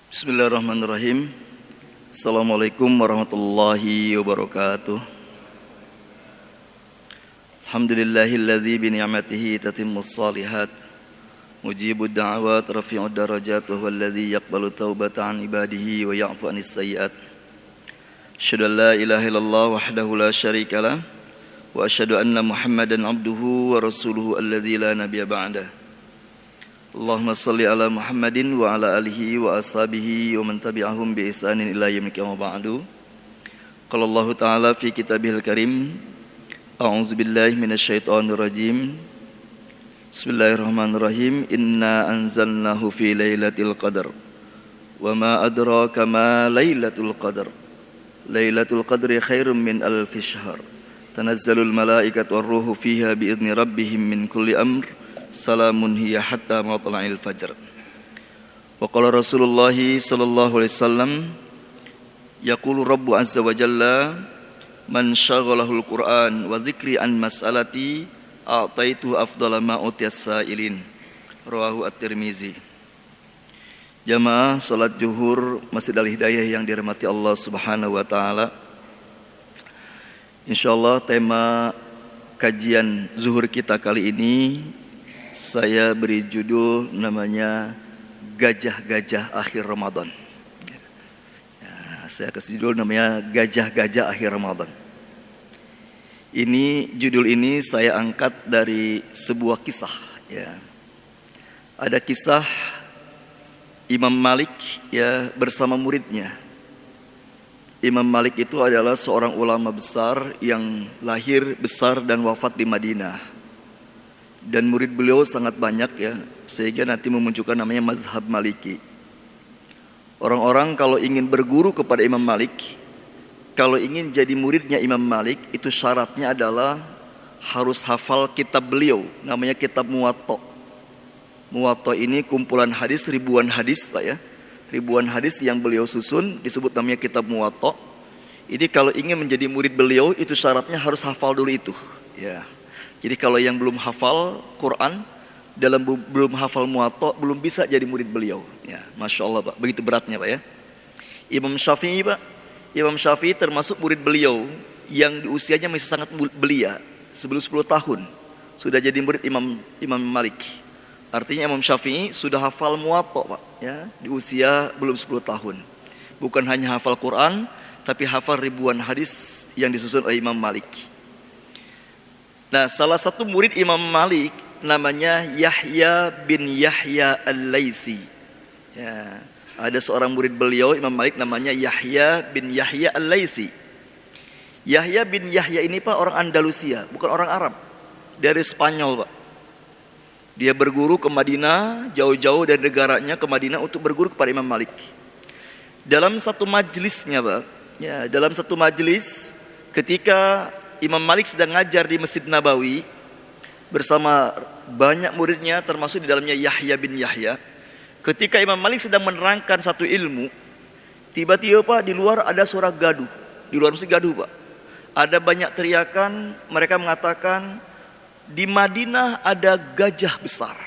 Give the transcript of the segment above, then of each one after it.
Bismillahirrahmanirrahim. Assalamualaikum warahmatullahi wabarakatuh. Alhamdulillahilladzi bi ni'matihi tatimmus shalihat. Mujibud da'awat rafi'ud darajat wa huwal ladzi yaqbalu taubata an ibadihi wa ya'fu anis sayyi'at. Asyhadu an la ilaha illallah wahdahu la syarika lah wa asyhadu anna Muhammadan abduhu wa rasuluhu alladzi la nabiyya ba'dah. Allahumma salli ala Muhammadin wa ala alihi wa ashabihi wa man tabi'ahum bi ihsanin ila yaumil qiyamah ba'du. Qala Allah Ta'ala fi kitabihil karim, a'udzu billahi minasyaitonir rajim. Bismillahirrahmanirrahim. Inna anzalnahu fi lailatul qadar. Wa ma adraka ma lailatul qadar. Lailatul qadri khairum min alfi syahr. Tanazzalul malaikatu war ruhu fiha bi idzni rabbihim min kulli amr. Salamun hiya hatta matla'il fajr. Wa qala Rasulullah sallallahu alaihi wasallam, yaqulu Rabbu azza wa jalla, man syaghalahul Qur'an wa dzikri an mas'alati a'taitu afdala ma utiyas sa'ilin. Rawahu At-Tirmizi. Jamaah salat zuhur Masjid Al-Hidayah yang dirahmati Allah Subhanahu wa taala. Insyaallah tema kajian zuhur kita kali ini saya beri judul namanya Gajah-Gajah Akhir Ramadan. Ya, saya kasih judul namanya Gajah-Gajah Akhir Ramadan. Judul ini saya angkat dari sebuah kisah. Ya. Ada kisah Imam Malik ya bersama muridnya. Imam Malik itu adalah seorang ulama besar yang lahir, besar dan wafat di Madinah. Dan murid beliau sangat banyak ya, sehingga nanti memunculkan namanya mazhab Maliki. Orang-orang kalau ingin berguru kepada Imam Malik, kalau ingin jadi muridnya Imam Malik, itu syaratnya adalah harus hafal kitab beliau, namanya kitab Muwatta. Muwatta ini kumpulan hadis, ribuan hadis Pak ya. Ribuan hadis yang beliau susun, disebut namanya kitab Muwatta. Ini kalau ingin menjadi murid beliau, itu syaratnya harus hafal dulu itu ya. Jadi kalau yang belum hafal Quran, belum hafal Muwatta, belum bisa jadi murid beliau. Ya, Masya Allah Pak, begitu beratnya Pak ya. Imam Syafi'i Pak, Imam Syafi'i termasuk murid beliau yang di usianya masih sangat belia, sebelum 10 tahun sudah jadi murid Imam Malik. Artinya Imam Syafi'i sudah hafal Muwatta Pak, ya, di usia belum 10 tahun. Bukan hanya hafal Quran, tapi hafal ribuan hadis yang disusun oleh Imam Malik. Nah, salah satu murid Imam Malik namanya Yahya bin Yahya Al-Laitsi. Ya, ada seorang murid beliau Imam Malik namanya Yahya bin Yahya Al-Laitsi. Yahya bin Yahya ini Pak orang Andalusia, bukan orang Arab. Dari Spanyol Pak. Dia berguru ke Madinah, jauh-jauh dari negaranya ke Madinah untuk berguru kepada Imam Malik. Dalam satu majelisnya Pak, ya, dalam satu majelis ketika Imam Malik sedang ngajar di Masjid Nabawi bersama banyak muridnya, termasuk di dalamnya Yahya bin Yahya. Ketika Imam Malik sedang menerangkan satu ilmu, tiba-tiba Pak di luar ada suara gaduh. Di luar masjid gaduh Pak. Ada banyak teriakan, mereka mengatakan di Madinah ada gajah besar.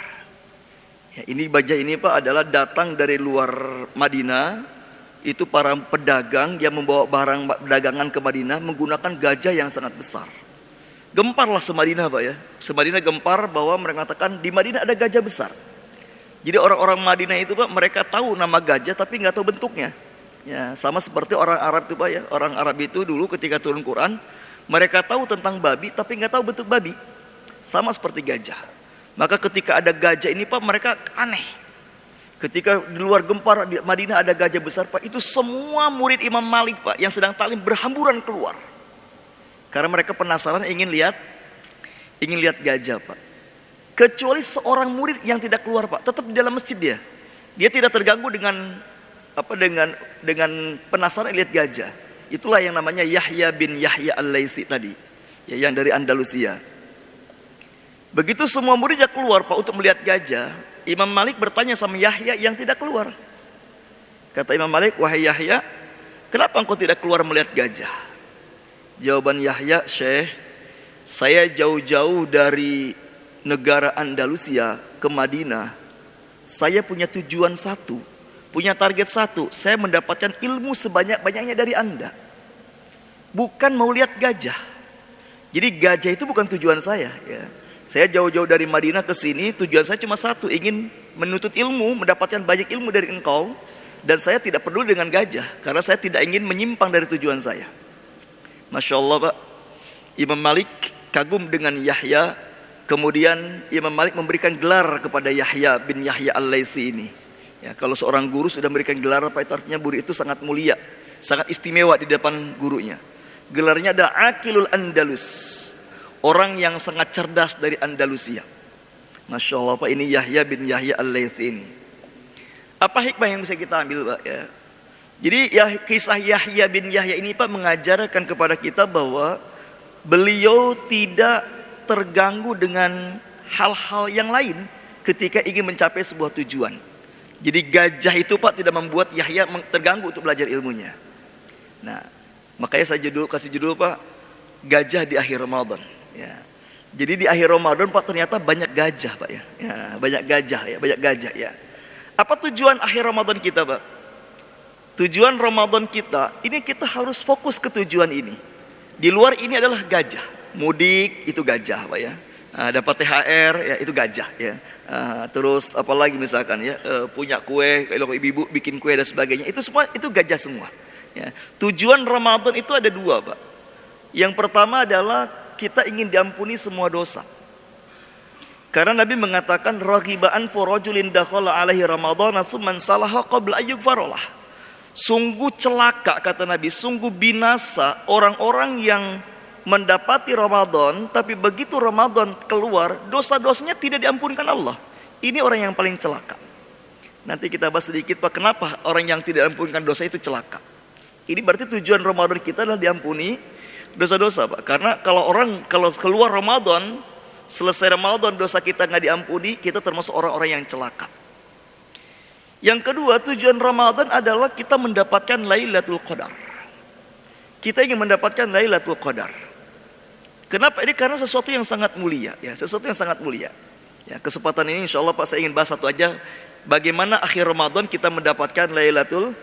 Ya, ini gajah ini Pak adalah datang dari luar Madinah. Itu para pedagang yang membawa barang dagangan ke Madinah menggunakan gajah yang sangat besar. Gemparlah semadinah Pak ya. Semadinah gempar bahwa mereka mengatakan di Madinah ada gajah besar. Jadi orang-orang Madinah itu Pak, mereka tahu nama gajah tapi nggak tahu bentuknya. Ya, sama seperti orang Arab itu Pak ya. Orang Arab itu dulu ketika turun Quran, mereka tahu tentang babi tapi nggak tahu bentuk babi. Sama seperti gajah. Maka ketika ada gajah ini Pak, mereka aneh. Ketika di luar gempar di Madinah ada gajah besar Pak, itu semua murid Imam Malik Pak yang sedang taklim berhamburan keluar. Karena mereka penasaran ingin lihat gajah Pak. Kecuali seorang murid yang tidak keluar Pak, tetap di dalam masjid dia. Dia tidak terganggu dengan penasaran lihat gajah. Itulah yang namanya Yahya bin Yahya Al-Laitsi tadi, ya, yang dari Andalusia. Begitu semua muridnya keluar Pak untuk melihat gajah, Imam Malik bertanya sama Yahya yang tidak keluar. Kata Imam Malik, wahai Yahya, kenapa engkau tidak keluar melihat gajah? Jawaban Yahya, Syekh, saya jauh-jauh dari negara Andalusia ke Madinah, saya punya tujuan satu, punya target satu, saya mendapatkan ilmu sebanyak-banyaknya dari Anda. Bukan mau lihat gajah. Jadi gajah itu bukan tujuan saya, ya. Saya jauh-jauh dari Madinah ke sini, tujuan saya cuma satu, ingin menuntut ilmu, mendapatkan banyak ilmu dari engkau. Dan saya tidak peduli dengan gajah, karena saya tidak ingin menyimpang dari tujuan saya. Masya Allah, Pak. Imam Malik kagum dengan Yahya. Kemudian Imam Malik memberikan gelar kepada Yahya bin Yahya Al-Laitsi ini. Ya, kalau seorang guru sudah memberikan gelar, apa itu artinya guru itu sangat mulia, sangat istimewa di depan gurunya. Gelarnya ada Aqilul Andalus, orang yang sangat cerdas dari Andalusia. Masya Allah, Pak, ini Yahya bin Yahya Al-Laitsi ini. Apa hikmah yang bisa kita ambil, Pak? Ya. Jadi ya, kisah Yahya bin Yahya ini, Pak, mengajarkan kepada kita bahwa beliau tidak terganggu dengan hal-hal yang lain ketika ingin mencapai sebuah tujuan. Jadi gajah itu, Pak, tidak membuat Yahya terganggu untuk belajar ilmunya. Nah, makanya saya kasih judul, Pak, Gajah di Akhir Ramadan. Ya. Jadi di akhir Ramadan, Pak, ternyata banyak gajah, Pak, ya. Ya, banyak gajah ya. Apa tujuan akhir Ramadan kita, Pak? Tujuan Ramadan kita, ini kita harus fokus ke tujuan ini. Di luar ini adalah gajah. Mudik itu gajah, Pak, ya. Dapat THR, ya itu gajah, ya. Terus apalagi misalkan, ya, punya kue, kalau ibu-ibu bikin kue dan sebagainya, itu semua itu gajah semua. Ya. Tujuan Ramadan itu ada dua, Pak. Yang pertama adalah kita ingin diampuni semua dosa. Karena Nabi mengatakan ragibaan forojulin dakhala alaihi Ramadan summan salaha qabla ayyughfarolah. Sungguh celaka, kata Nabi, sungguh binasa orang-orang yang mendapati Ramadan, tapi begitu Ramadan keluar, dosa-dosanya tidak diampunkan Allah. Ini orang yang paling celaka. Nanti kita bahas sedikit, Pak, kenapa orang yang tidak diampunkan dosa itu celaka. Ini berarti tujuan Ramadan kita adalah diampuni dosa-dosa, Pak. Karena kalau keluar Ramadan, selesai Ramadan dosa kita nggak diampuni, kita termasuk orang-orang yang celaka. Yang kedua, tujuan Ramadan adalah kita mendapatkan Lailatul Qadar. Kita ingin mendapatkan Lailatul Qadar. Kenapa? Ini karena sesuatu yang sangat mulia, ya, sesuatu yang sangat mulia. Ya, kesempatan ini insya Allah, Pak, saya ingin bahas satu aja, bagaimana akhir Ramadan kita mendapatkan Lailatul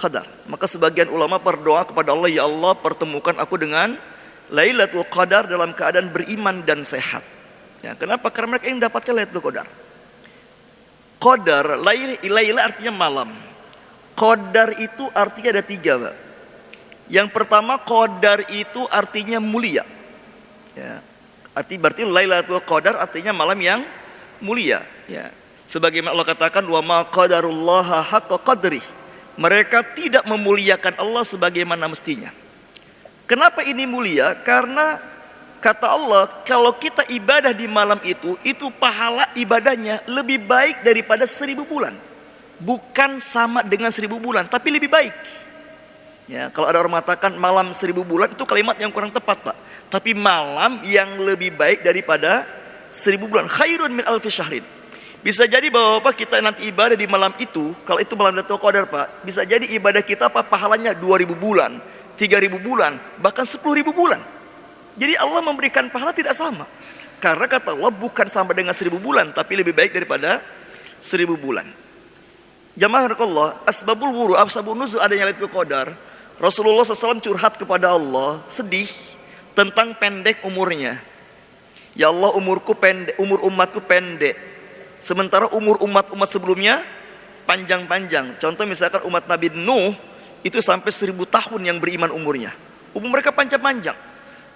Qadar. Maka sebagian ulama berdoa kepada Allah, ya Allah, pertemukan aku dengan Lailatul Qadar dalam keadaan beriman dan sehat. Ya, kenapa? Karena mereka ingin mendapatkan Lailatul Qadar. Qadar, Laila artinya malam. Qadar itu artinya ada tiga, Pak. Yang pertama, Qadar itu artinya mulia. Ya, berarti Lailatul Qadar artinya malam yang mulia. Ya. Sebagaimana Allah katakan, wa ma qadarullaha haqqa qadrih. Mereka tidak memuliakan Allah sebagaimana mestinya. Kenapa ini mulia? Karena kata Allah, kalau kita ibadah di malam itu pahala ibadahnya lebih baik daripada 1000 bulan. Bukan sama dengan 1000 bulan, tapi lebih baik. Ya, kalau ada orang mengatakan malam 1000 bulan, itu kalimat yang kurang tepat, Pak. Tapi malam yang lebih baik daripada 1000 bulan. Khairun min alfi syahrin. Bisa jadi bahwa, Pak, kita nanti ibadah di malam itu, kalau itu malam Lailatul Qadar, Pak, bisa jadi ibadah kita, Pak, pahalanya 2000 bulan, 3000 bulan, bahkan 10.000 bulan. Jadi Allah memberikan pahala tidak sama. Karena kata Allah bukan sama dengan 1000 bulan, tapi lebih baik daripada 1000 bulan. Jamaah Allah, asbabul wuru, asbabun nuzul adanya Lailatul Qadar. Rasulullah SAW curhat kepada Allah, sedih tentang pendek umurnya. Ya Allah, umurku pendek, umur umatku pendek. Sementara umur umat sebelumnya panjang-panjang. Contoh misalkan umat Nabi Nuh itu sampai 1000 tahun yang beriman umurnya. Umur mereka panjang-panjang.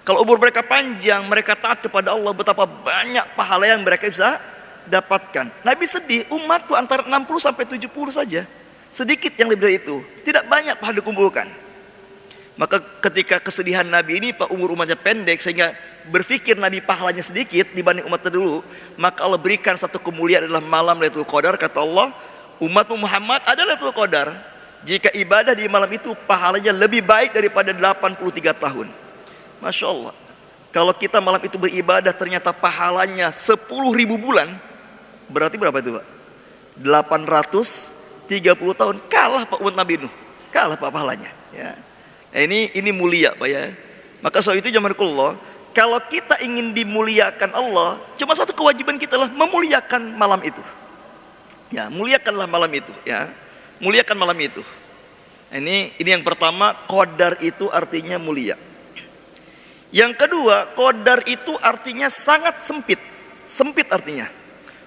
Kalau umur mereka panjang, mereka taat kepada Allah, betapa banyak pahala yang mereka bisa dapatkan. Nabi sedih, umatku antara 60 sampai 70 saja. Sedikit yang lebih dari itu. Tidak banyak pahala dikumpulkan. Maka ketika kesedihan Nabi ini, Pak, umur umatnya pendek, sehingga berpikir Nabi pahalanya sedikit dibanding umat terdahulu, maka Allah berikan satu kemuliaan adalah malam Lailatul Qadar. Kata Allah, umat Muhammad ada Lailatul Qadar. Jika ibadah di malam itu pahalanya lebih baik daripada 83 tahun. Masya Allah. Kalau kita malam itu beribadah ternyata pahalanya 10.000 bulan, berarti berapa itu, Pak? 830 tahun. Kalah, Pak, umat Nabi Nuh. Kalah, Pak, pahalanya. Ya. Nah, ini mulia, Pak, ya. Maka soal itu jamaahullah, kalau kita ingin dimuliakan Allah, cuma satu kewajiban kita lah memuliakan malam itu. Ya, muliakanlah malam itu, ya. Muliakan malam itu. Ini yang pertama, qadar itu artinya mulia. Yang kedua, qadar itu artinya sangat sempit. Sempit artinya.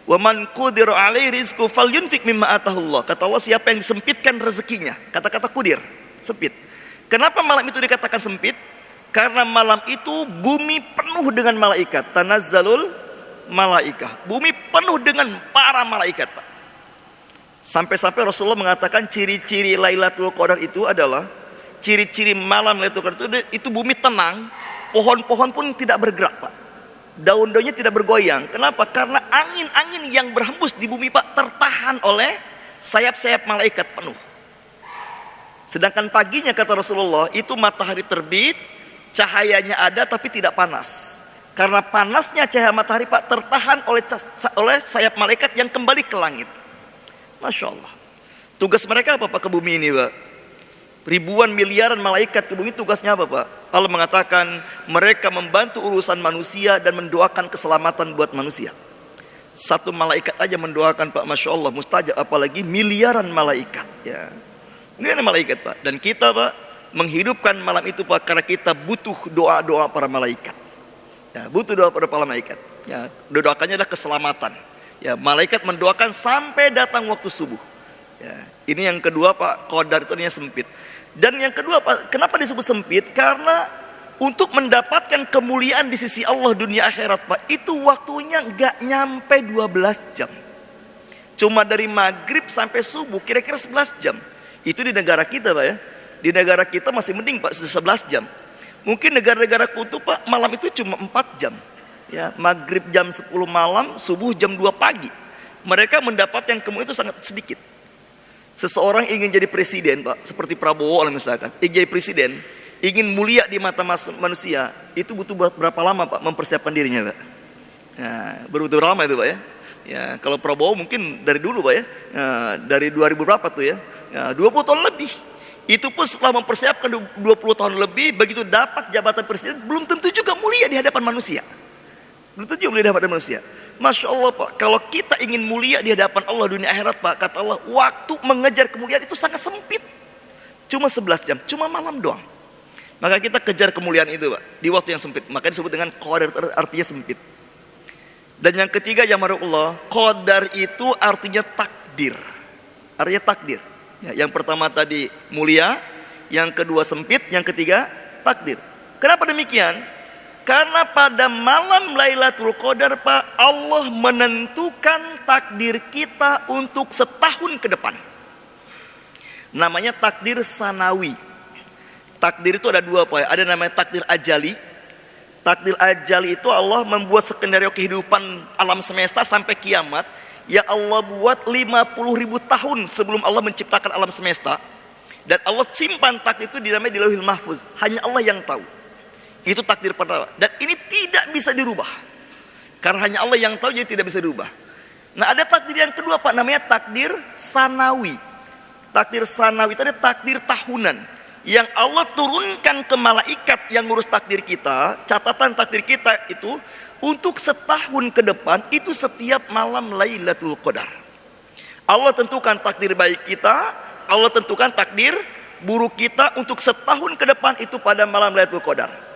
Wa man qudira alaihi rizqu falyunfiq mimma atahullah. Kata Allah, siapa yang disempitkan rezekinya. Kata-kata qudir, sempit. Kenapa malam itu dikatakan sempit? Karena malam itu bumi penuh dengan malaikat. Tanazzalul malaikah. Bumi penuh dengan para malaikat, Pak. Sampai-sampai Rasulullah mengatakan ciri-ciri Lailatul Qadar itu adalah, ciri-ciri malam Lailatul Qadar itu bumi tenang, pohon-pohon pun tidak bergerak, Pak. Daun-daunnya tidak bergoyang. Kenapa? Karena angin-angin yang berhembus di bumi, Pak, tertahan oleh sayap-sayap malaikat penuh. Sedangkan paginya, kata Rasulullah, itu matahari terbit, cahayanya ada tapi tidak panas. Karena panasnya cahaya matahari, Pak, tertahan oleh sayap malaikat yang kembali ke langit. Masya Allah. Tugas mereka apa, Pak, ke bumi ini, Pak? Ribuan miliaran malaikat ke bumi, tugasnya apa, Pak? Allah mengatakan mereka membantu urusan manusia dan mendoakan keselamatan buat manusia. Satu malaikat aja mendoakan, Pak, Masya Allah, mustajab, apalagi miliaran malaikat, ya. Ini ada malaikat, Pak. Dan kita, Pak, menghidupkan malam itu, Pak, karena kita butuh doa-doa para malaikat, ya, butuh doa para malaikat, ya. Doakannya adalah keselamatan, ya. Malaikat mendoakan sampai datang waktu subuh, ya. Ini yang kedua, Pak, qadar itu artinya sempit. Dan yang kedua, Pak, kenapa disebut sempit? Karena untuk mendapatkan kemuliaan di sisi Allah dunia akhirat, Pak, itu waktunya nggak nyampe 12 jam. Cuma dari maghrib sampai subuh kira-kira 11 jam. Itu di negara kita, Pak, ya. Di negara kita masih mending, Pak, 11 jam. Mungkin negara-negara kutub, Pak, malam itu cuma 4 jam. Ya, maghrib jam 10 malam, subuh jam 2 pagi. Mereka mendapatkan kemuliaan itu sangat sedikit. Seseorang ingin jadi presiden, Pak, seperti Prabowo misalkan, ingin jadi presiden, ingin mulia di mata manusia, itu butuh berapa lama, Pak, mempersiapkan dirinya, Pak? Nah, butuh lama itu, Pak, ya. Ya, kalau Prabowo mungkin dari dulu, Pak, ya, dari 2000 berapa tuh, ya, 20 tahun lebih. Itu pun setelah mempersiapkan 20 tahun lebih, begitu dapat jabatan presiden, belum tentu juga mulia di hadapan manusia. Belum tentu juga mulia di hadapan manusia. Masya Allah, Pak, kalau kita ingin mulia di hadapan Allah dunia akhirat, Pak, kata Allah, waktu mengejar kemuliaan itu sangat sempit. Cuma 11 jam, cuma malam doang. Maka kita kejar kemuliaan itu, Pak, di waktu yang sempit. Maka disebut dengan qadar, artinya sempit. Dan yang ketiga, ya Allah, qadar itu artinya takdir. Artinya takdir. Ya, yang pertama tadi mulia, yang kedua sempit, yang ketiga takdir. Kenapa demikian? Karena pada malam Lailatul Qadar, Pak, Allah menentukan takdir kita untuk setahun ke depan. Namanya takdir sanawi. Takdir itu ada dua, Pak. Ada namanya takdir ajali. Takdir ajali itu Allah membuat skenario kehidupan alam semesta sampai kiamat yang Allah buat 50.000 tahun sebelum Allah menciptakan alam semesta. Dan Allah simpan takdir itu di Lauhil Mahfuz. Hanya Allah yang tahu. Itu takdir pertama. Dan ini tidak bisa dirubah. Karena hanya Allah yang tahu, jadi tidak bisa dirubah. Nah, ada takdir yang kedua, Pak, namanya takdir sanawi. Takdir sanawi itu ada takdir tahunan yang Allah turunkan ke malaikat yang ngurus takdir kita. Catatan takdir kita itu untuk setahun ke depan, itu setiap malam Lailatul Qadar. Allah tentukan takdir baik kita, Allah tentukan takdir buruk kita untuk setahun ke depan, itu pada malam Lailatul Qadar.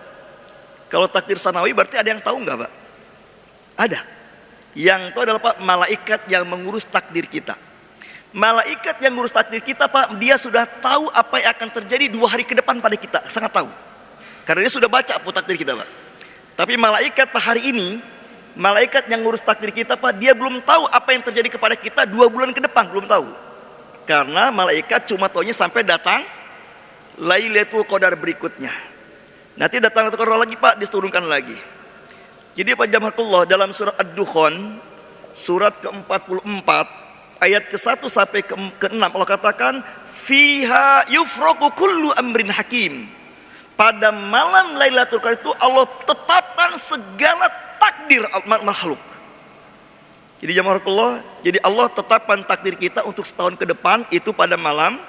Kalau takdir sanawi berarti ada yang tahu nggak, Pak? Ada. Yang tahu adalah, Pak, malaikat yang mengurus takdir kita. Malaikat yang mengurus takdir kita, Pak, dia sudah tahu apa yang akan terjadi 2 hari ke depan pada kita. Sangat tahu. Karena dia sudah baca takdir kita, Pak. Tapi malaikat, Pak, hari ini, malaikat yang mengurus takdir kita, Pak, dia belum tahu apa yang terjadi kepada kita 2 bulan ke depan. Belum tahu. Karena malaikat cuma taunya sampai datang Lailatul Qadar berikutnya. Nanti datang Lailatul Qadar lagi, Pak, diturunkan lagi. Jadi, Pak Jamaatullah, dalam surat Ad-Dukhan, surat ke-44, ayat ke-1 sampai ke-6, Allah katakan, fiha yufraqu kullu amrin hakim. Pada malam Lailatul Qadar itu Allah tetapkan segala takdir makhluk. Jadi, Jamaatullah, jadi Allah tetapkan takdir kita untuk setahun ke depan, itu pada malam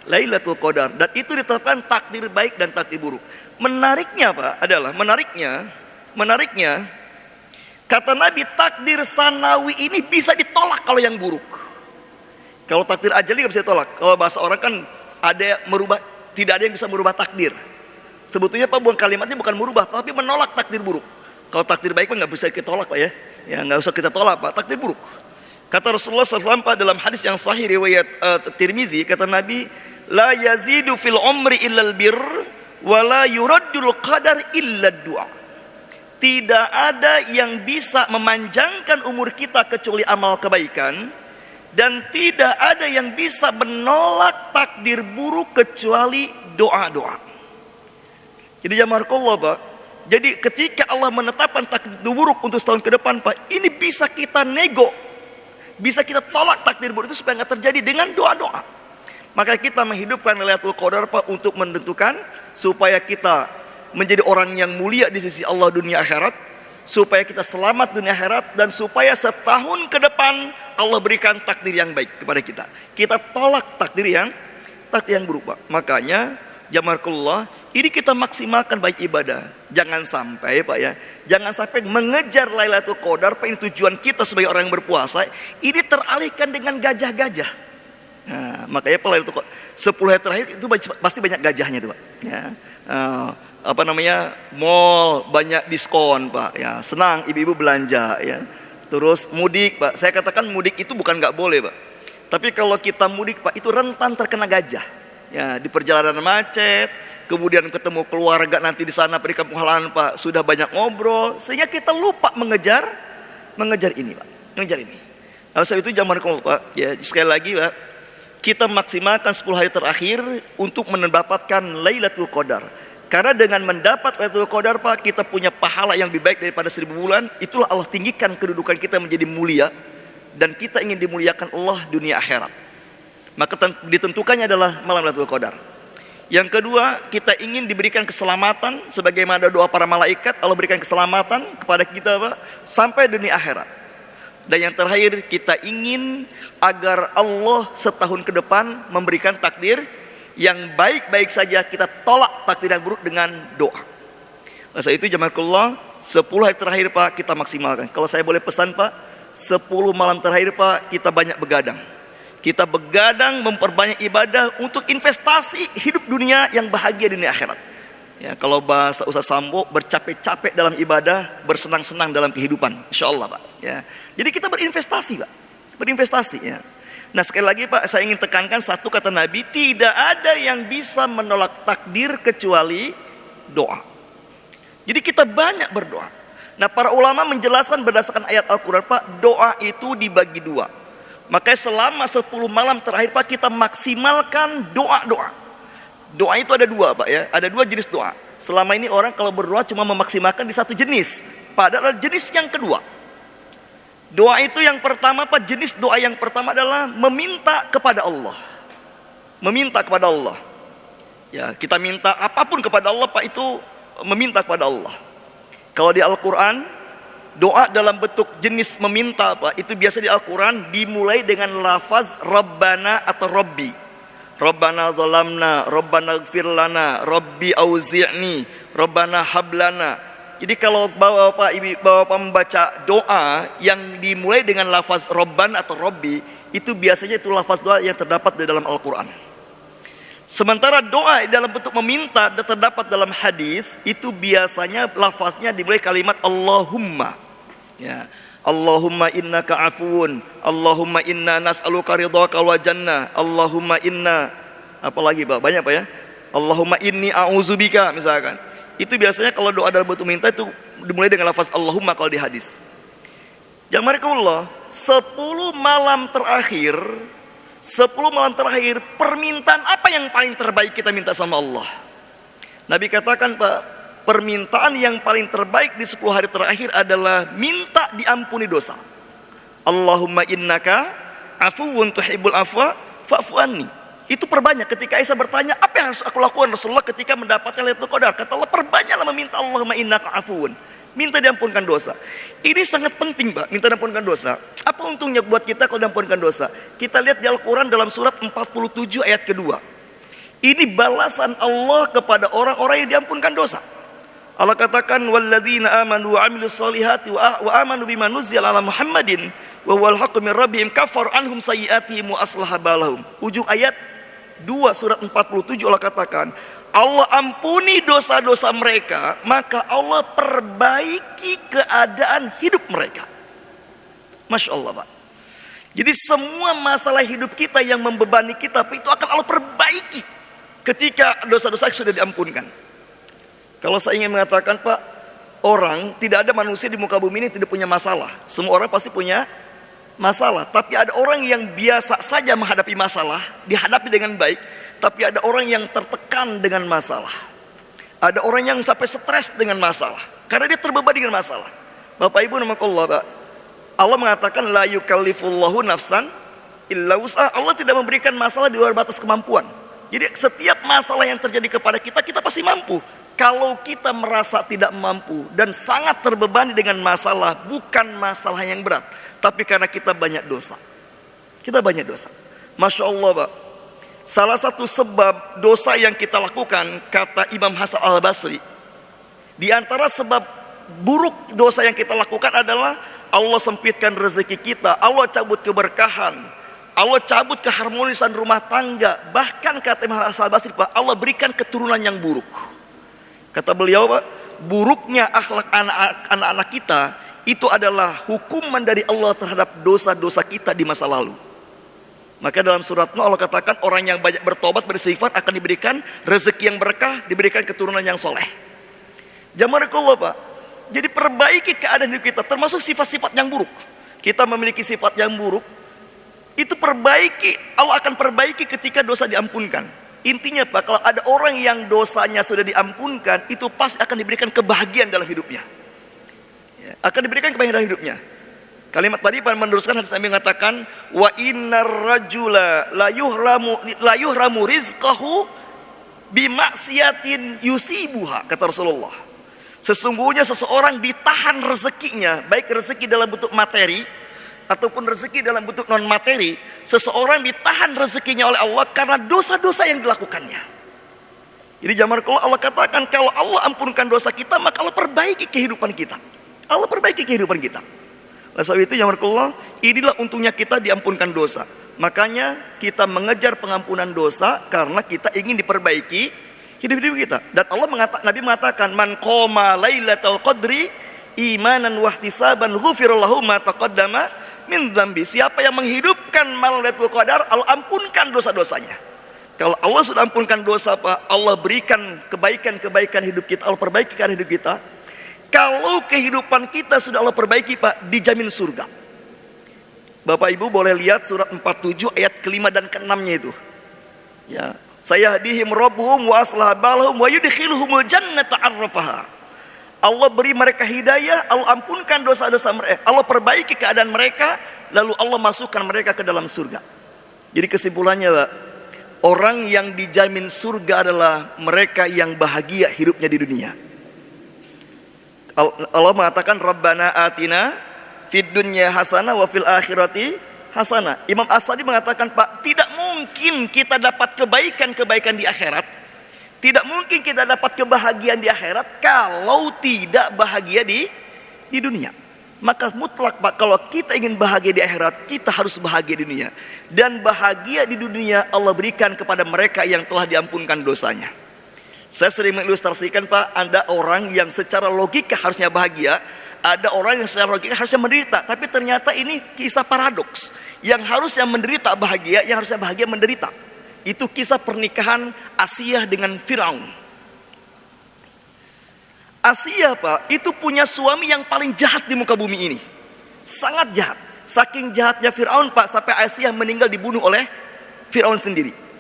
Lailatul Qadar. Dan itu ditetapkan takdir baik dan takdir buruk. Menariknya, Pak, adalah menariknya kata Nabi, takdir sanawi ini bisa ditolak kalau yang buruk. Kalau takdir ajali nggak bisa ditolak. Kalau bahasa orang kan tidak ada yang bisa merubah takdir. Sebetulnya Pak, bukan kalimatnya bukan merubah, tapi menolak takdir buruk. Kalau takdir baik Pak nggak bisa kita tolak Pak ya. Ya nggak usah kita tolak Pak, takdir buruk. Kata Rasulullah SAW Pak dalam hadis yang sahih riwayat Tirmizi, kata Nabi, la yazidu fil umri illal bir, wa la yuraddul qadar illa du'a. Tidak ada yang bisa memanjangkan umur kita kecuali amal kebaikan, dan tidak ada yang bisa menolak takdir buruk kecuali doa-doa. Jadi jamarkallah Pak, jadi ketika Allah menetapkan takdir buruk untuk setahun ke depan Pak, ini bisa kita nego, bisa kita tolak takdir buruk itu supaya nggak terjadi dengan doa-doa. Maka kita menghidupkan Lailatul Qadar Pak untuk menentukan supaya kita menjadi orang yang mulia di sisi Allah dunia akhirat, supaya kita selamat dunia akhirat, dan supaya setahun ke depan Allah berikan takdir yang baik kepada kita. Kita tolak takdir yang buruk Pak. Makanya jamarkullah, ini kita maksimalkan baik ibadah. Jangan sampai Pak ya, jangan sampai mengejar Lailatul Qadar Pak, ini tujuan kita sebagai orang yang berpuasa, ini teralihkan dengan gajah-gajah. Nah, makanya Pak, Lailatul Qadar 10 hari terakhir itu pasti banyak gajahnya itu Pak ya. Mall banyak diskon Pak ya, senang ibu-ibu belanja ya. Terus mudik Pak, saya katakan mudik itu bukan nggak boleh Pak, tapi kalau kita mudik Pak itu rentan terkena gajah ya, di perjalanan macet, kemudian ketemu keluarga nanti di sana di kampung halaman Pak, sudah banyak ngobrol sehingga kita lupa mengejar ini Pak, mengejar ini. Alasan itu zaman Pak ya, sekali lagi Pak, kita maksimalkan 10 hari terakhir untuk mendapatkan Lailatul Qadar. Karena dengan mendapat Lailatul Qadar Pak, kita punya pahala yang lebih baik daripada 1000 bulan. Itulah Allah tinggikan kedudukan kita menjadi mulia, dan kita ingin dimuliakan Allah dunia akhirat. Maka ditentukannya adalah malam Lailatul Qadar. Yang kedua, kita ingin diberikan keselamatan sebagaimana doa para malaikat, Allah berikan keselamatan kepada kita Pak sampai dunia akhirat. Dan yang terakhir, kita ingin agar Allah setahun ke depan memberikan takdir yang baik-baik saja, kita tolak takdir yang buruk dengan doa. Oleh itu jamaahullah, 10 hari terakhir Pak kita maksimalkan. Kalau saya boleh pesan Pak, 10 malam terakhir Pak kita banyak begadang. Kita begadang memperbanyak ibadah untuk investasi hidup dunia yang bahagia dunia akhirat. Ya, kalau bahasa Ustaz Sambo, bercapek-capek dalam ibadah, bersenang-senang dalam kehidupan, insyaallah Pak. Ya, jadi kita berinvestasi Pak, berinvestasi ya. Nah sekali lagi Pak, saya ingin tekankan satu kata Nabi, tidak ada yang bisa menolak takdir kecuali doa. Jadi kita banyak berdoa. Nah para ulama menjelaskan berdasarkan ayat Al-Quran Pak, doa itu dibagi dua. Makanya selama 10 malam terakhir Pak, kita maksimalkan doa-doa. Doa itu ada dua Pak ya, ada dua jenis doa. Selama ini orang kalau berdoa cuma memaksimalkan di satu jenis, padahal jenis yang kedua. Doa itu yang pertama Pak, jenis doa yang pertama adalah meminta kepada Allah. Meminta kepada Allah. Ya, kita minta apapun kepada Allah Pak, itu meminta kepada Allah. Kalau di Al-Quran, doa dalam bentuk jenis meminta Pak, itu biasa di Al-Quran dimulai dengan lafaz Rabbana atau Rabbi. Rabbana zalamna, Rabbana gfir lana, Rabbi auzi'ni, Rabbana hablana. Jadi kalau bapak membaca doa yang dimulai dengan lafaz Robban atau Robbi, itu biasanya itu lafaz doa yang terdapat di dalam Al-Quran. Sementara doa dalam bentuk meminta dan terdapat dalam hadis, itu biasanya lafaznya dimulai kalimat Allahumma. Ya, Allahumma innaka afuun, Allahumma inna nas'aluka ridhaka wa jannah, Allahumma inna, apalagi Pak, banyak Pak ya, Allahumma inni a'udzubika misalkan. Itu biasanya kalau doa dalam bentuk minta itu dimulai dengan lafaz Allahumma kalau di hadis. Yang mereka 10 malam terakhir, 10 malam terakhir, permintaan apa yang paling terbaik kita minta sama Allah? Nabi katakan Pak, permintaan yang paling terbaik di 10 hari terakhir adalah minta diampuni dosa. Allahumma innaka afuwun tuhibbul afwa fa'fu anni. Itu perbanyak. Ketika Aisyah bertanya, apa yang harus aku lakukan Rasulullah ketika mendapatkan Lailatul Qadar? Kata Allah, perbanyaklah meminta Allahumma innaka afuwun. Minta diampunkan dosa. Ini sangat penting Pak, minta diampunkan dosa. Apa untungnya buat kita kalau diampunkan dosa? Kita lihat di Al-Quran dalam surat 47 ayat kedua. Ini balasan Allah kepada orang-orang yang diampunkan dosa. Allah katakan, walladzina amanu wa amilus solihati wa amanu bima nuzzila ala Muhammadin wa huwal haqqu min rabbihim kafar anhum sayyi'atihim wa aslaha balahum. Ujung ayat 2 surat 47 Allah katakan, Allah ampuni dosa-dosa mereka, maka Allah perbaiki keadaan hidup mereka. Masya Allah, Pak. Jadi semua masalah hidup kita yang membebani kita, itu akan Allah perbaiki ketika dosa-dosa sudah diampunkan. Kalau saya ingin mengatakan, Pak, tidak ada manusia di muka bumi ini tidak punya masalah. Semua orang pasti punya masalah. Tapi ada orang yang biasa saja menghadapi masalah, dihadapi dengan baik. Tapi ada orang yang tertekan dengan masalah. Ada orang yang sampai stres dengan masalah, karena dia terbebani dengan masalah. Bapak Ibu rahimakumullah, Pak, Allah mengatakan la yukallifullahu nafsan illa wus'aha. Allah tidak memberikan masalah di luar batas kemampuan. Jadi setiap masalah yang terjadi kepada kita, kita pasti mampu. Kalau kita merasa tidak mampu dan sangat terbebani dengan masalah, bukan masalah yang berat, tapi karena kita banyak dosa. Kita banyak dosa. Masya Allah, Pak. Salah satu sebab dosa yang kita lakukan, kata Imam Hasan Al-Basri, di antara sebab buruk dosa yang kita lakukan adalah Allah sempitkan rezeki kita, Allah cabut keberkahan, Allah cabut keharmonisan rumah tangga. Bahkan kata Imam Hasan Al-Basri, Pak, Allah berikan keturunan yang buruk. Kata beliau, Pak, buruknya akhlak anak-anak kita itu adalah hukuman dari Allah terhadap dosa-dosa kita di masa lalu. Maka dalam surat Nuh Allah katakan, orang yang banyak bertobat, bersifat akan diberikan rezeki yang berkah, diberikan keturunan yang soleh. Jamarakallah, Pak. Jadi perbaiki keadaan hidup kita, termasuk sifat-sifat yang buruk. Kita memiliki sifat yang buruk, itu perbaiki, Allah akan perbaiki ketika dosa diampunkan. Intinya, Pak, kalau ada orang yang dosanya sudah diampunkan, itu pasti akan diberikan kebahagiaan dalam hidupnya. Akan diberikan kebahagiaan dalam hidupnya. Kalimat tadi Pak meneruskan, hadis Nabi mengatakan, wa innar rajula la yuhramu rizqahu bimaksiatin yusibuha, kata Rasulullah. Sesungguhnya seseorang ditahan rezekinya, baik rezeki dalam bentuk materi ataupun rezeki dalam bentuk non materi. Seseorang ditahan rezekinya oleh Allah karena dosa-dosa yang dilakukannya. Jadi jamarullah, Allah katakan, kalau Allah ampunkan dosa kita, maka Allah perbaiki kehidupan kita. Allah perbaiki kehidupan kita. Oleh sebab itu jamarullah, inilah untungnya kita diampunkan dosa. Makanya kita mengejar pengampunan dosa karena kita ingin diperbaiki hidup-hidup kita. Dan Nabi mengatakan, man qoma lailatul qadri imanan wahtisaban ghufirallahu ma taqaddama min dzambi. Siapa yang menghidupkan malam Lailatul Qadar, Allah ampunkan dosa-dosanya. Kalau Allah sudah ampunkan dosa, Pak, Allah berikan kebaikan-kebaikan hidup kita, Allah perbaiki keadaan hidup kita. Kalau kehidupan kita sudah Allah perbaiki, Pak, dijamin surga. Bapak Ibu boleh lihat surat 47 ayat ke-5 dan ke-6-nya itu. Ya, sayahdihim rabbuhum wa aslaha balahum wa yudkhiluhumul jannata arrafaha. Allah beri mereka hidayah, Allah ampunkan dosa-dosa mereka, Allah perbaiki keadaan mereka, lalu Allah masukkan mereka ke dalam surga. Jadi kesimpulannya, Pak, orang yang dijamin surga adalah mereka yang bahagia hidupnya di dunia. Allah mengatakan, Rabbana atina fid dunya hasanah wa fil akhirati hasanah. Imam As-Sadi mengatakan, Pak, tidak mungkin kita dapat kebaikan-kebaikan di akhirat, tidak mungkin kita dapat kebahagiaan di akhirat kalau tidak bahagia di dunia. Maka mutlak, Pak, kalau kita ingin bahagia di akhirat, kita harus bahagia di dunia. Dan bahagia di dunia Allah berikan kepada mereka yang telah diampunkan dosanya. Saya sering mengilustrasikan, Pak, ada orang yang secara logika harusnya bahagia, ada orang yang secara logika harusnya menderita. Tapi ternyata ini kisah paradoks. Yang harusnya menderita bahagia, yang harusnya bahagia menderita. Itu kisah pernikahan Asiyah dengan Firaun. Asiyah, Pak, itu punya suami yang paling jahat di muka bumi ini. Sangat jahat. Saking jahatnya Firaun, Pak, sampai Asiyah meninggal dibunuh oleh Firaun sendiri.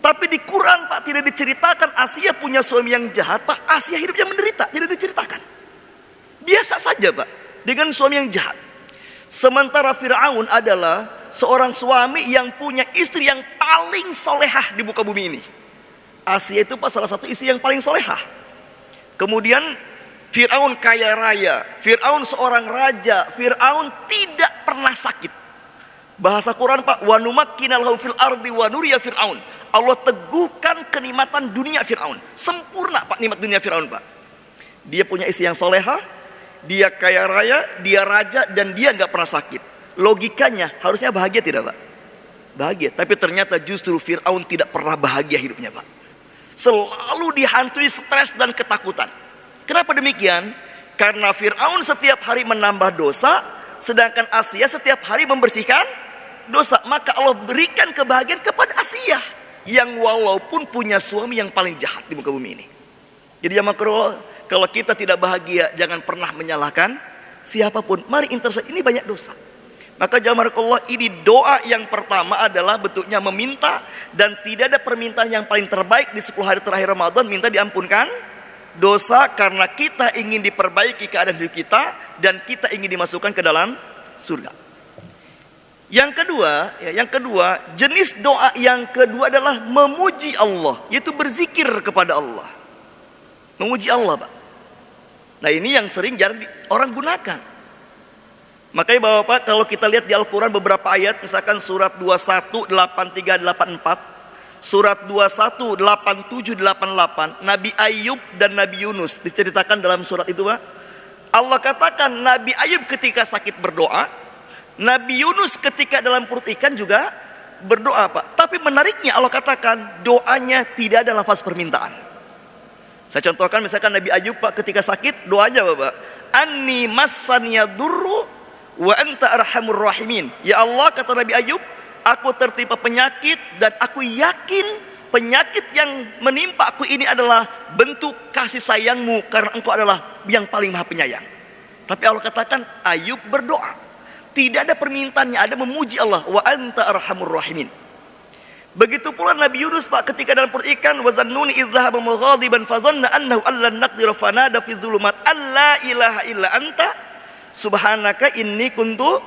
Tapi di Quran, Pak, tidak diceritakan Asiyah punya suami yang jahat, Pak. Asiyah hidupnya menderita, tidak diceritakan. Biasa saja, Pak, dengan suami yang jahat. Sementara Firaun adalah seorang suami yang punya istri yang paling solehah di muka bumi ini. Asiyah itu, Pak, salah satu istri yang paling solehah. Kemudian Firaun kaya raya, Firaun seorang raja, Firaun tidak pernah sakit. Bahasa Quran, Pak, wa numakkina lahu fil ardi wa nuriya Firaun. Allah teguhkan kenikmatan dunia Firaun. Sempurna, Pak, nikmat dunia Firaun, Pak. Dia punya istri yang solehah, dia kaya raya, dia raja, dan dia nggak pernah sakit. Logikanya harusnya bahagia tidak Pak? Bahagia. Tapi ternyata justru Fir'aun tidak pernah bahagia hidupnya Pak. Selalu dihantui stres dan ketakutan. Kenapa demikian? Karena Fir'aun setiap hari menambah dosa, sedangkan Asia setiap hari membersihkan dosa. Maka Allah berikan kebahagiaan kepada Asia, yang walaupun punya suami yang paling jahat di muka bumi ini. Jadi ya makro, kalau kita tidak bahagia, jangan pernah menyalahkan siapapun. Mari introspeksi, ini banyak dosa. Maka jamaah ini doa yang pertama adalah bentuknya meminta, dan tidak ada permintaan yang paling terbaik di 10 hari terakhir Ramadan, minta diampunkan dosa karena kita ingin diperbaiki keadaan hidup kita dan kita ingin dimasukkan ke dalam surga. Yang kedua, jenis doa yang kedua adalah memuji Allah, yaitu berzikir kepada Allah. Memuji Allah, Pak. Nah, ini yang sering jarang orang gunakan. Makanya Bapak, kalau kita lihat di Al-Quran beberapa ayat, misalkan surat 21, 83, 84, surat 21, 87, 88, Nabi Ayub dan Nabi Yunus diceritakan dalam surat itu Pak. Allah katakan Nabi Ayub ketika sakit berdoa, Nabi Yunus ketika dalam perut ikan juga berdoa Pak. Tapi menariknya Allah katakan doanya tidak ada lafaz permintaan. Saya contohkan misalkan Nabi Ayub Pak ketika sakit, doanya Bapak, Anni massaniya durru wa anta arhamur rahimin. Ya Allah, kata Nabi Ayub, aku tertimpa penyakit dan aku yakin penyakit yang menimpa aku ini adalah bentuk kasih sayangmu karena engkau adalah yang paling maha penyayang. Tapi Allah katakan Ayub berdoa, tidak ada permintaannya, ada memuji Allah, wa anta arhamur rahimin. Begitu pula Nabi Yunus Pak ketika dalam perut ikan, wa zannuni idh dhahaba mughadiban fa dhanna annahu allan naqdira fanada fi dhulumat alla ilaha illa anta subhanaka inni kuntu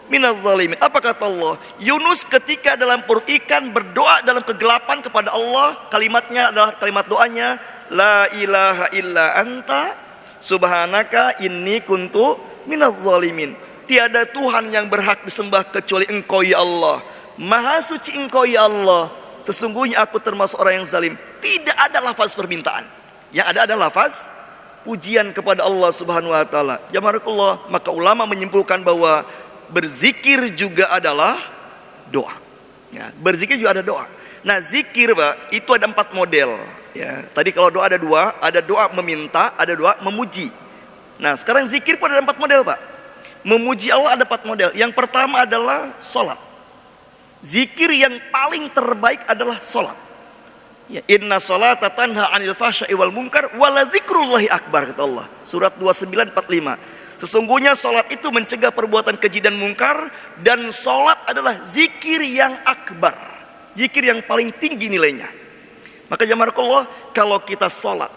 minadz zalimin. Apa kata Allah? Yunus ketika dalam perut ikan berdoa dalam kegelapan kepada Allah, kalimatnya adalah kalimat doanya, la ilaha illa anta subhanaka inni kuntu minadz zalimin. Tiada Tuhan yang berhak disembah kecuali Engkau ya Allah. Maha suci Engkau ya Allah. Sesungguhnya aku termasuk orang yang zalim. Tidak ada lafaz permintaan. Yang ada lafaz pujian kepada Allah Subhanahu wa taala. Jamaahullah, maka ulama menyimpulkan bahwa berzikir juga adalah doa. Ya, berzikir juga ada doa. Nah, zikir Pak, itu ada 4 model. Ya, tadi kalau doa ada doa meminta, ada doa memuji. Nah, sekarang zikir pun ada 4 model Pak. Memuji Allah ada 4 model. Yang pertama adalah sholat. Zikir yang paling terbaik adalah sholat. Ya, inna sholata tanha 'anil fahsya'i wal munkar wa la dzikrullahi akbar, kata Allah. Surat 29:45. Sesungguhnya sholat itu mencegah perbuatan keji dan mungkar, dan sholat adalah zikir yang akbar, zikir yang paling tinggi nilainya. Maka jamaah Allah, kalau kita sholat,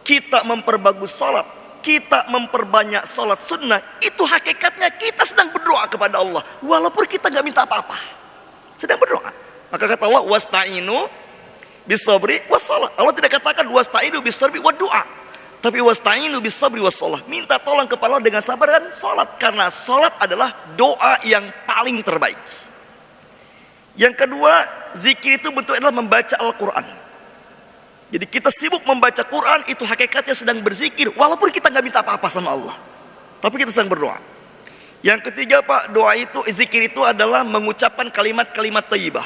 kita memperbagus sholat, kita memperbanyak sholat sunnah, itu hakikatnya kita sedang berdoa kepada Allah, walaupun kita nggak minta apa-apa, sedang berdoa. Maka kata Allah, wasta'inu bisabri wassalah. Allah tidak katakan wasta'inu bisabri wa doa, tapi wasta'inu bisabri wassalah. Minta tolong kepada Allah dengan sabar dan sholat, karena sholat adalah doa yang paling terbaik. Yang kedua, zikir itu bentuknya adalah membaca Al-Quran. Jadi kita sibuk membaca Quran, itu hakikatnya sedang berzikir, walaupun kita nggak minta apa-apa sama Allah, tapi kita sedang berdoa. Yang ketiga Pak, doa itu, zikir itu adalah mengucapkan kalimat-kalimat thayyibah.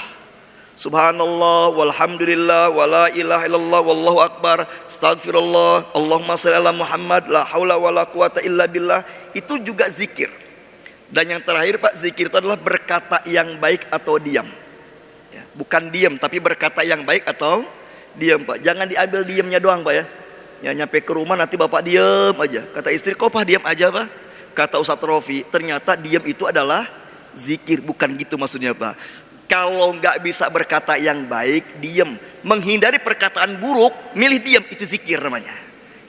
Subhanallah, walhamdulillah, wala ilaha illallah, wallahu akbar, astagfirullah, Allahumma shalli ala Muhammad, la haula wala quwata illa billah. Itu juga zikir. Dan yang terakhir Pak, zikir itu adalah berkata yang baik atau diam. Ya, bukan diam, tapi berkata yang baik atau diam Pak. Jangan diambil diamnya doang Pak ya. Ya, nyampe ke rumah nanti bapak diam aja. Kata istri, kok Pak diam aja Pak? Kata Ustadz Rofi, ternyata diam itu adalah zikir. Bukan gitu maksudnya Pak. Kalau nggak bisa berkata yang baik, diam. Menghindari perkataan buruk, milih diam, itu zikir namanya.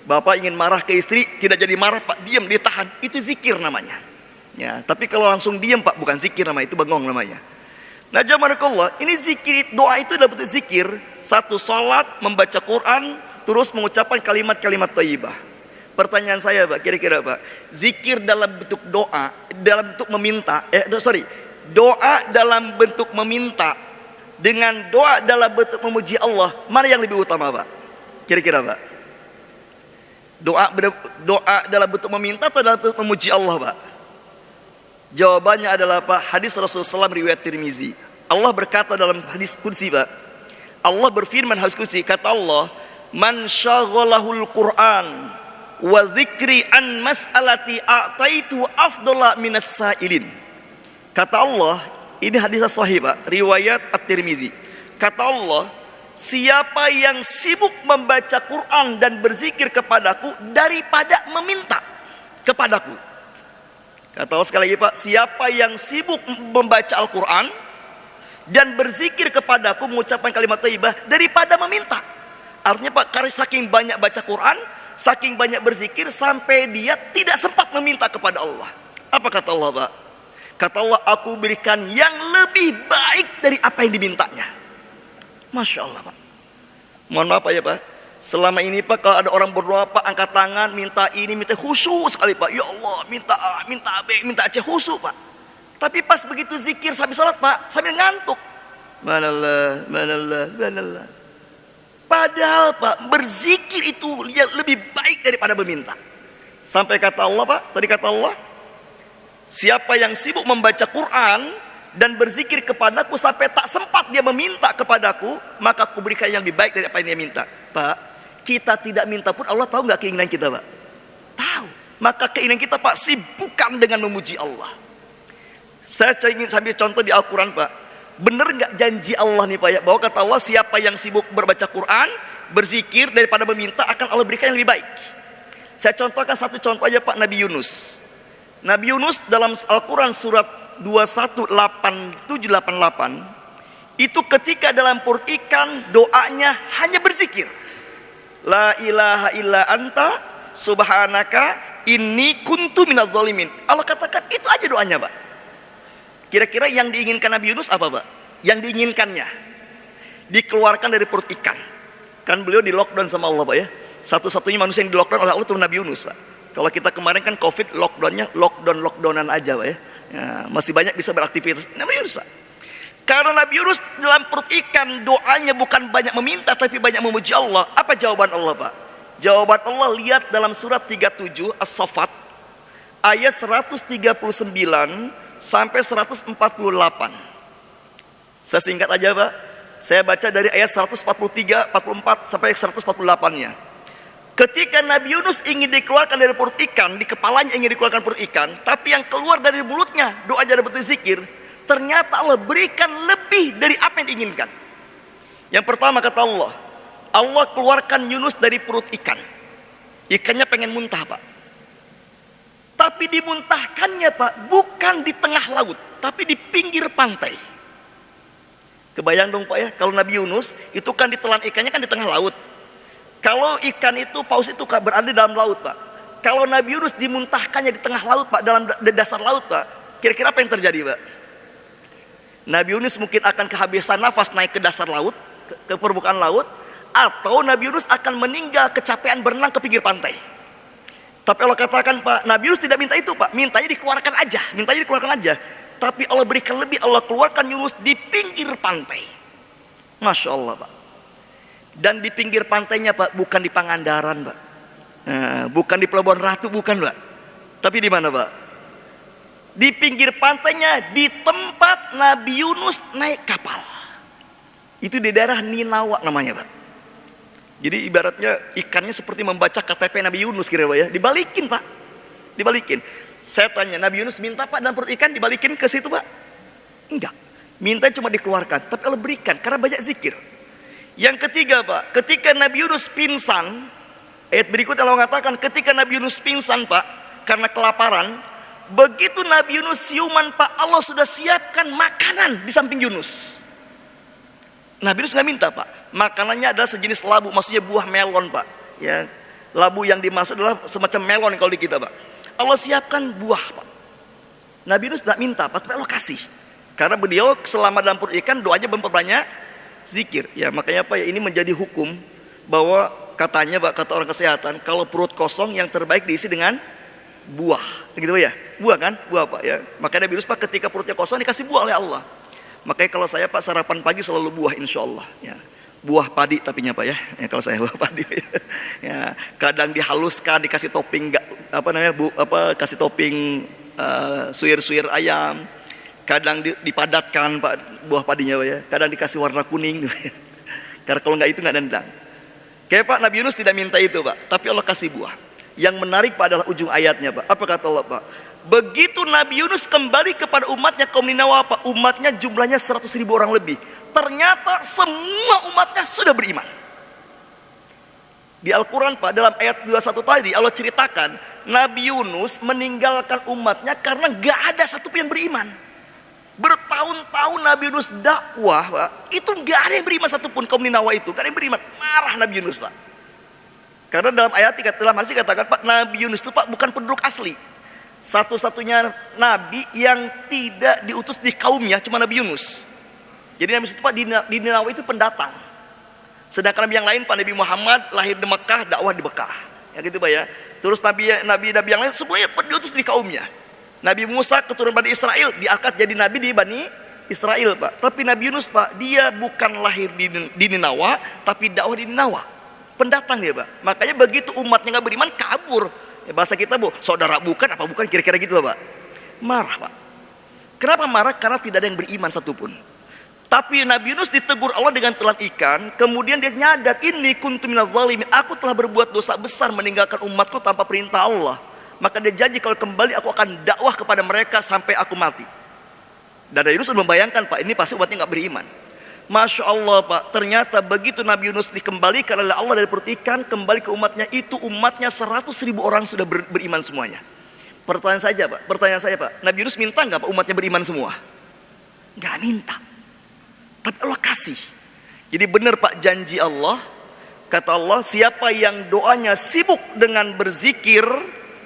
Bapak ingin marah ke istri, tidak jadi marah Pak, diam, ditahan, itu zikir namanya. Ya, tapi kalau langsung diam Pak, bukan zikir namanya, itu bengong namanya. Nah jamaah, ini zikir, doa itu adalah bentuk zikir. Satu, sholat, membaca Quran, terus mengucapkan kalimat-kalimat thayyibah. Pertanyaan saya Pak, kira-kira Pak, zikir dalam bentuk doa, dalam bentuk meminta, doa dalam bentuk meminta dengan doa dalam bentuk memuji Allah, mana yang lebih utama Pak? Kira-kira Pak, doa dalam bentuk meminta atau dalam bentuk memuji Allah Pak? Jawabannya adalah Pak, hadis Rasulullah SAW riwayat Tirmizi. Allah berkata dalam hadis qudsi Pak, Allah berfirman hadis qudsi, kata Allah, man syaghalahul Qur'an wa dzikri an mas'alati a'taitu afdala minas sa'ilin. Kata Allah, ini hadis sahih Pak, riwayat At-Tirmizi. Kata Allah, siapa yang sibuk membaca Quran dan berzikir kepadaku daripada meminta kepadaku. Kata Allah sekali lagi Pak, siapa yang sibuk membaca Al-Quran dan berzikir kepadaku, mengucapkan kalimat thayyibah daripada meminta. Artinya Pak, karena saking banyak baca Quran, saking banyak berzikir, sampai dia tidak sempat meminta kepada Allah. Apa kata Allah Pak? Kata Allah, aku berikan yang lebih baik dari apa yang dimintanya. Masya Allah Pak. Mohon maaf ya Pak, selama ini Pak, kalau ada orang berdoa Pak, angkat tangan, minta ini, minta khusyuk sekali Pak. Ya Allah, minta A, minta B, minta C, khusyuk Pak. Tapi pas begitu zikir sambil sholat Pak, sambil ngantuk. Manallah, manallah, manallah. Padahal Pak, berzikir itu lebih baik daripada meminta. Sampai kata Allah Pak, tadi kata Allah, siapa yang sibuk membaca Quran dan berzikir kepadaku sampai tak sempat dia meminta kepadaku, maka aku berikan yang lebih baik dari apa yang dia minta. Pak, kita tidak minta pun Allah tahu nggak keinginan kita Pak? Tahu. Maka keinginan kita Pak, sibukkan dengan memuji Allah. Saya ingin sambil contoh di Al-Quran Pak. Benar nggak janji Allah nih Pak ya, bahwa kata Allah, siapa yang sibuk berbaca Quran, berzikir daripada meminta, akan Allah berikan yang lebih baik. Saya contohkan satu contoh aja Pak, Nabi Yunus. Nabi Yunus dalam Al-Quran surat 21:7-8 itu ketika dalam perut ikan, doanya hanya berzikir, la ilaha illa anta subhanaka inni kuntu minadz zalimin. Allah katakan itu aja doanya Pak. Kira-kira yang diinginkan Nabi Yunus apa Pak? Yang diinginkannya dikeluarkan dari perut ikan. Kan beliau di lockdown sama Allah Pak ya. Satu-satunya manusia yang di lockdown oleh Allah itu Nabi Yunus Pak. Kalau kita kemarin kan COVID, lockdownnya lockdownan aja Pak ya. Ya, masih banyak bisa beraktivitas. Nabi Yunus Pak. Karena Nabi Yunus dalam perut ikan, doanya bukan banyak meminta tapi banyak memuji Allah. Apa jawaban Allah Pak? Jawaban Allah lihat dalam surat 37 As-Saffat ayat 139 sampai 148. Saya singkat aja Pak. Saya baca dari ayat 143, 44 sampai 148-nya. Ketika Nabi Yunus ingin dikeluarkan dari perut ikan, di kepalanya ingin dikeluarkan perut ikan, tapi yang keluar dari mulutnya doa jadi betul zikir, ternyata Allah berikan lebih dari apa yang diinginkan. Yang pertama kata Allah, Allah keluarkan Yunus dari perut ikan. Ikannya pengen muntah Pak. Tapi dimuntahkannya Pak, bukan di tengah laut, tapi di pinggir pantai. Kebayang dong Pak ya, kalau Nabi Yunus itu kan ditelan ikannya kan di tengah laut. Kalau ikan itu, paus itu berada di dalam laut Pak. Kalau Nabi Yunus dimuntahkannya di tengah laut Pak, dalam dasar laut Pak, kira-kira apa yang terjadi Pak? Nabi Yunus mungkin akan kehabisan nafas naik ke dasar laut, ke permukaan laut, atau Nabi Yunus akan meninggal kecapean berenang ke pinggir pantai. Tapi Allah katakan Pak, Nabi Yunus tidak minta itu Pak, mintanya dikeluarkan aja. Tapi Allah berikan lebih, Allah keluarkan Yunus di pinggir pantai. Masya Allah Pak. Dan di pinggir pantainya Pak, bukan di Pangandaran Pak, bukan di Pelabuhan Ratu, bukan Pak. Tapi di mana Pak? Di pinggir pantainya, di tempat Nabi Yunus naik kapal. Itu di daerah Ninawa namanya Pak. Jadi ibaratnya ikannya seperti membaca KTP Nabi Yunus kira Pak ya. Dibalikin Pak, dibalikin. Saya tanya, Nabi Yunus minta Pak dalam perut ikan dibalikin ke situ Pak? Enggak, minta cuma dikeluarkan. Tapi Allah berikan karena banyak zikir. Yang ketiga Pak, ketika Nabi Yunus pingsan, ayat berikut Allah mengatakan ketika Nabi Yunus pingsan Pak karena kelaparan, begitu Nabi Yunus siuman Pak, Allah sudah siapkan makanan di samping Yunus. Nabi Yunus nggak minta Pak, makanannya adalah sejenis labu, maksudnya buah melon Pak. Ya, labu yang dimaksud adalah semacam melon kalau di kita Pak. Allah siapkan buah Pak. Nabi Yunus nggak minta Pak, tapi Allah kasih. Karena beliau selama dalam perut ikan doanya memperbanyak zikir. Ya makanya Pak ya, ini menjadi hukum bahwa katanya Pak, kata orang kesehatan, kalau perut kosong yang terbaik diisi dengan buah, gitu ya, buah kan, buah Pak ya. Makanya Nabi Yunus Pak ketika perutnya kosong dikasih buah oleh Allah. Makanya kalau saya Pak sarapan pagi selalu buah insya Allah ya. Buah padi tapinya Pak ya. Ya kalau saya buah padi ya. Kadang dihaluskan dikasih topping kasih topping suir-suir ayam, kadang dipadatkan Pak buah padinya Pak ya, kadang dikasih warna kuning karena kalau nggak itu nggak nendang. Kayak Pak, Nabi Yunus tidak minta itu Pak, tapi Allah kasih buah. Yang menarik Pak adalah ujung ayatnya Pak. Apa kata Allah Pak? Begitu Nabi Yunus kembali kepada umatnya kaum Ninawa Pak, umatnya jumlahnya 100.000 orang lebih. Ternyata semua umatnya sudah beriman. Di Al-Quran Pak, dalam ayat 21 tadi Allah ceritakan Nabi Yunus meninggalkan umatnya karena gak ada satupun yang beriman. Bertahun-tahun Nabi Yunus dakwah Pak, itu gak ada yang beriman satupun kaum Ninawa itu, gak ada yang beriman. Marah Nabi Yunus Pak. Karena dalam ayat dalam hadis dikatakan Pak, Nabi Yunus itu Pak bukan penduduk asli. Satu-satunya Nabi yang tidak diutus di kaumnya cuma Nabi Yunus. Jadi Nabi Yunus itu Pak di Ninawa itu pendatang. Sedangkan Nabi yang lain Pak, Nabi Muhammad lahir di Mekah, dakwah di Mekah. Ya gitu Pak ya. Terus Nabi yang lain semuanya diutus di kaumnya. Nabi Musa keturunan Bani Israel diangkat jadi Nabi di Bani Israel Pak. Tapi Nabi Yunus Pak, dia bukan lahir di Ninawa, tapi dakwah di Ninawa. Pendatang dia Pak. Makanya begitu umatnya gak beriman, kabur. Ya, bahasa kita Bu, saudara bukan apa bukan, kira-kira gitu loh Pak. Marah Pak. Kenapa marah? Karena tidak ada yang beriman satupun. Tapi Nabi Yunus ditegur Allah dengan telan ikan. Kemudian dia nyadar, ini kuntu minadz zalimin, aku telah berbuat dosa besar meninggalkan umatku tanpa perintah Allah. Maka dia janji kalau kembali aku akan dakwah kepada mereka sampai aku mati. Dan Nabi Yunus sudah membayangkan Pak, ini pasti umatnya gak beriman. Masya Allah Pak, ternyata begitu Nabi Yunus dikembalikan oleh Allah dari perut ikan, kembali ke umatnya, itu umatnya 100.000 orang sudah beriman semuanya. Pertanyaan saya Pak, Nabi Yunus minta gak Pak umatnya beriman semua? Gak minta. Tapi Allah kasih. Jadi benar Pak janji Allah. Kata Allah, siapa yang doanya sibuk dengan berzikir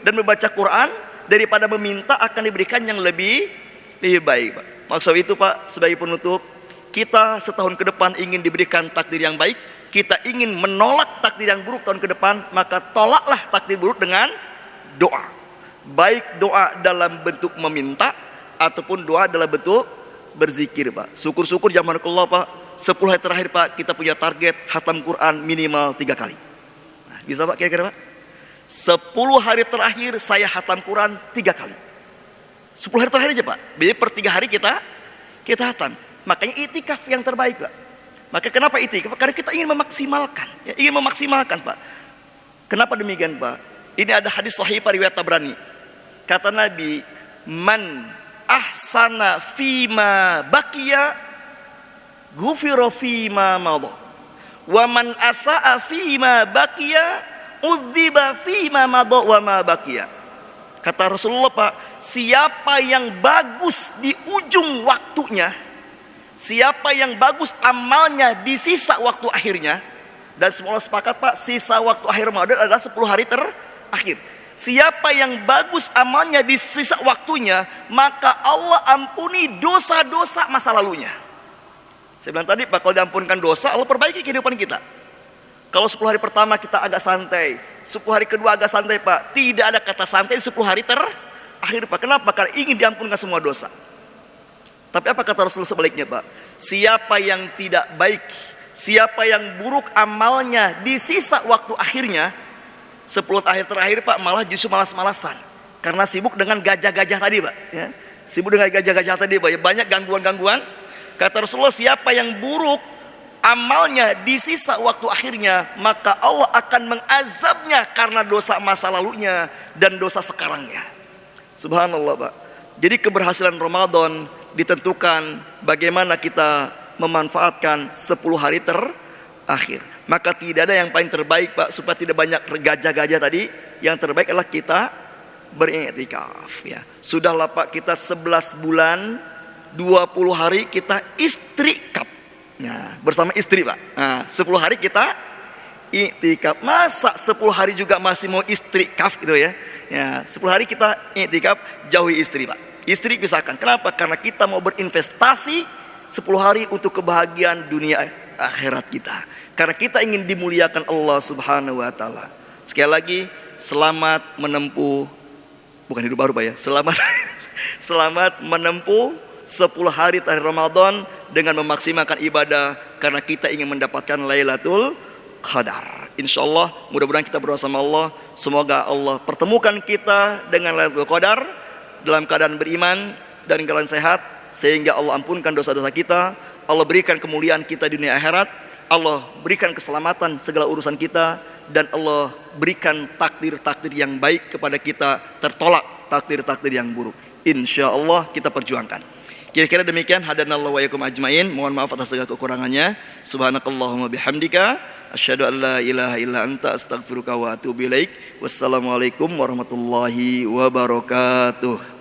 dan membaca Quran daripada meminta, akan diberikan yang lebih baik Pak. Maksud itu Pak, sebagai penutup, kita setahun ke depan ingin diberikan takdir yang baik, kita ingin menolak takdir yang buruk tahun ke depan, maka tolaklah takdir buruk dengan doa. Baik doa dalam bentuk meminta ataupun doa dalam bentuk berzikir Pak. Syukur-syukur zaman Allah Pak, 10 hari terakhir Pak, kita punya target hatam Quran minimal 3 kali. Nah, bisa Pak kira-kira Pak? 10 hari terakhir saya hatam Quran 3 kali. 10 hari terakhir aja Pak. Jadi per 3 hari kita hatam. Makanya itikaf yang terbaik Pak. Maka kenapa itikaf? Karena kita ingin memaksimalkan, ya, ingin memaksimalkan Pak. Kenapa demikian Pak? Ini ada hadis sahih Pak riwayat Tabrani. Kata Nabi, man ahsana fima baqiya ghufira fima madha. Wa man asaa fima baqiya udziba fima madha wa ma baqiya. Kata Rasulullah Pak, siapa yang bagus di ujung waktunya, siapa yang bagus amalnya di sisa waktu akhirnya, dan semua sepakat Pak, sisa waktu akhir Ramadan adalah 10 hari terakhir. Siapa yang bagus amalnya di sisa waktunya, maka Allah ampuni dosa-dosa masa lalunya. Saya bilang tadi Pak, kalau diampunkan dosa, Allah perbaiki kehidupan kita. Kalau 10 hari pertama kita agak santai, 10 hari kedua agak santai Pak, tidak ada kata santai di 10 hari terakhir Pak. Kenapa? Karena ingin diampunkan semua dosa. Tapi apa kata Rasulullah sebaliknya Pak? Siapa yang tidak baik, siapa yang buruk amalnya di sisa waktu akhirnya, 10 akhir terakhir Pak, malah justru malas-malasan. Karena sibuk dengan gajah-gajah tadi Pak, ya. Sibuk dengan gajah-gajah tadi Pak, ya. Banyak gangguan-gangguan. Kata Rasulullah, siapa yang buruk amalnya di sisa waktu akhirnya, maka Allah akan mengazabnya karena dosa masa lalunya dan dosa sekarangnya. Subhanallah Pak. Jadi keberhasilan Ramadan ditentukan bagaimana kita memanfaatkan 10 hari terakhir. Maka tidak ada yang paling terbaik Pak, supaya tidak banyak gajah-gajah tadi. Yang terbaik adalah kita beriktikaf, ya. Sudahlah Pak, kita 11 bulan 20 hari kita istrikaf, nah, bersama istri Pak. Nah, 10 hari kita iktikaf. Masa 10 hari juga masih mau istrikaf gitu ya? Ya, 10 hari kita iktikaf, jauhi istri Pak. Istri pisahkan. Kenapa? Karena kita mau berinvestasi 10 hari untuk kebahagiaan dunia akhirat kita. Karena kita ingin dimuliakan Allah Subhanahu wa taala. Sekali lagi, selamat menempuh, bukan hidup baru Pak ya. Selamat menempuh 10 hari terakhir Ramadan dengan memaksimalkan ibadah, karena kita ingin mendapatkan Lailatul Qadar. Insyaallah mudah-mudahan kita berdoa sama Allah, semoga Allah pertemukan kita dengan Lailatul Qadar. dalam keadaan beriman dan keadaan sehat, sehingga Allah ampunkan dosa-dosa kita, Allah berikan kemuliaan kita di dunia akhirat, Allah berikan keselamatan segala urusan kita, dan Allah berikan takdir-takdir yang baik kepada kita, tertolak takdir-takdir yang buruk. Insya Allah kita perjuangkan. Kira-kira demikian. Hadanallahu wa yakum ajmain. Mohon maaf atas segala kekurangannya. Subhanakallahumma bihamdika asyhadu an la ilaha illa anta astaghfiruka wa atubu ilaik. Wassalamualaikum warahmatullahi wabarakatuh.